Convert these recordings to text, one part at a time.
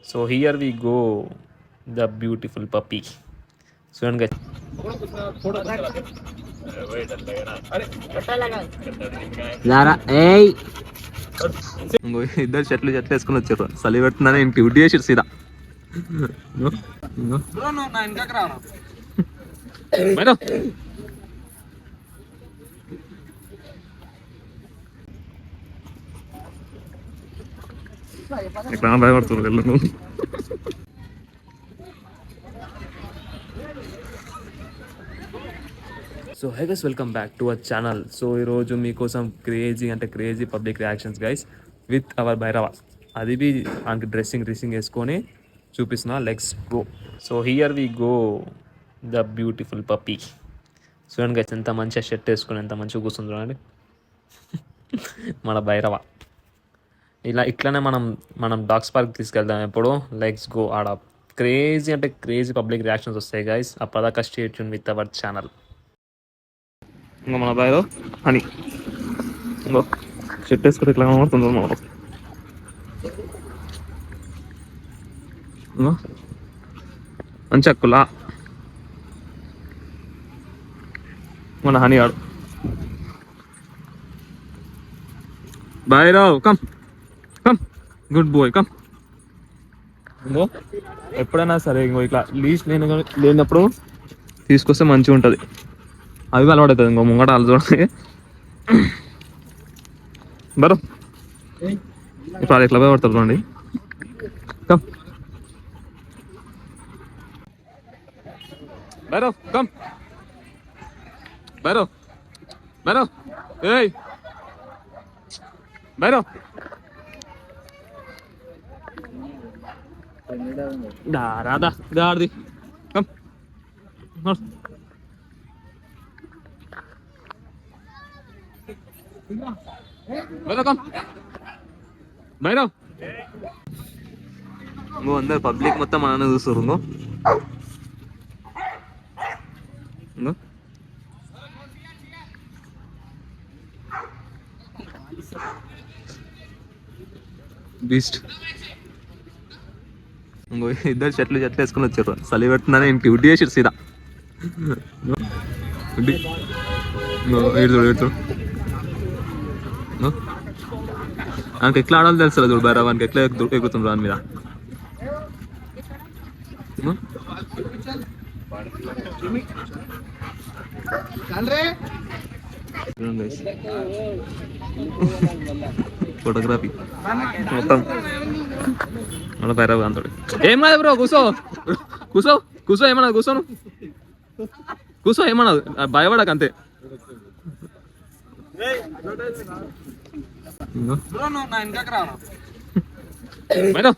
So here we go, the beautiful puppy. So guys, లారా ఏయ్ ఇద్దరు చెట్లు వేసుకుని వచ్చారు. చలి పెడుతుందని ఇంటి డ్యూటీ చేసారు సీదా. మేడం ఎట్లా భయపడుతుంది వెళ్ళు. So hi guys, welcome back to our channel. So ఈరోజు మీకోసం crazy public reactions guys with our Bhairava. అది బి మనకి డ్రెస్సింగ్ వేసుకొని చూపిస్తున్నా. Let's go. So here we go, the beautiful puppy. చూడండి గైస్, ఎంత మంచిగా షర్ట్ వేసుకొని ఎంత మంచిగా కూర్చుంది చూడండి మన భైరవ. ఇట్లానే మనం డాగ్స్ పార్క్ తీసుకెళ్దాం ఎప్పుడు. Let's go. ఆడ క్రేజీ పబ్లిక్ రియాక్షన్స్ వస్తాయి గైస్. అప్పటిదాకా stay tune with our channel. ఇంకా మన బాయ్లో అని ఇంకో షర్ట్ వేసుకుంటే ఇట్లా కనబడుతుందో మనం. మంచి అక్కులా మన హనీ ఆడు. బాయ్ రావు, కమ్ గుడ్ బాయ్ కమ్. ఇంకో ఎప్పుడైనా సరే ఇంకో ఇట్లా లీజ్ లేనప్పుడు తీసుకొస్తే మంచిగా ఉంటుంది. అవి అలవాడవుతుంది. ఇంకో ముంగట వాళ్ళు చూడండి బరో. ఇప్పుడు అది ఎట్లా భయపడతారు చూడండి. కమ్ బైరో, కమ్ బైరో ఏయ్ బైరో. రాదా దాడిది. కమ్ భైరవ్. ఇంకో అందరు పబ్లిక్ మొత్తం మననే చూస్తారు. ఇంకో బీస్ట్. ఇంకో ఇద్దరు చెట్లు వేసుకుని వచ్చారు. చలి పెడుతుందని ఇంటి డ్యూటీ చేసారు సీదా. ఏడుతోడు నాకు ఎట్లా ఆడాలో తెలుసు చూడు బైరా. వానికి ఎట్లా ఎక్కుతుంది దాని మీద. ఫోటోగ్రఫీ మొత్తం మన బైరా అంతడు. ఏం కాదు బ్రో, కూసో ఏమన్నా కూసో ఏమన్నా భయపడక అంతే. మేడం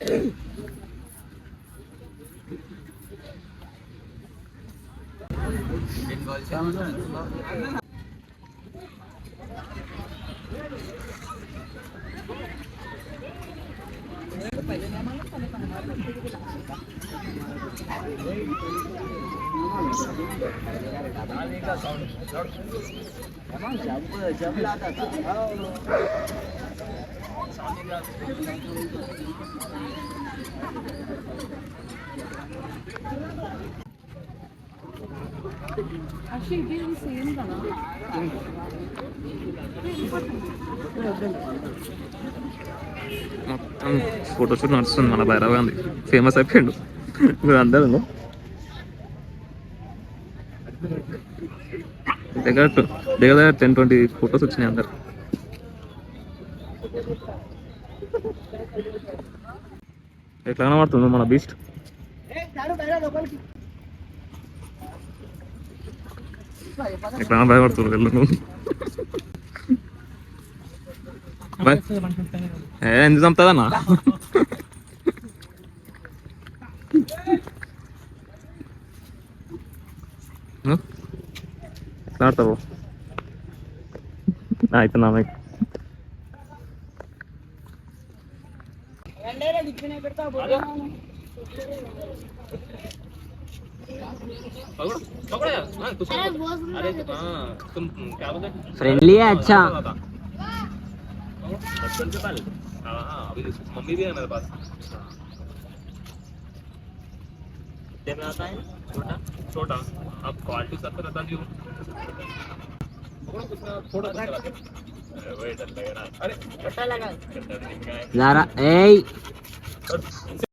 మొత్తం ఫోటోషూట్ నడుస్తుంది. మన భైరవ్ గాంధీ ఫేమస్ అయిపోయాడు అందరూ. దగ్గర 10-20 ఫొటోస్ వచ్చినాయి అందరు. ఎట్లా కనబడుతుందో మన బీస్ట్. ఎట్లా భయపడుతుంది వెళ్ళు. ఎందుకు చంపుతుందన్నా. ఆడతావు అయితే నా फ्रेंडली है अच्छा। मम्मी भी है मेरे पास। कितने में आता है छोटा? छोटा अब क्वालिटी सर रहता जी थोड़ा सा जरा ए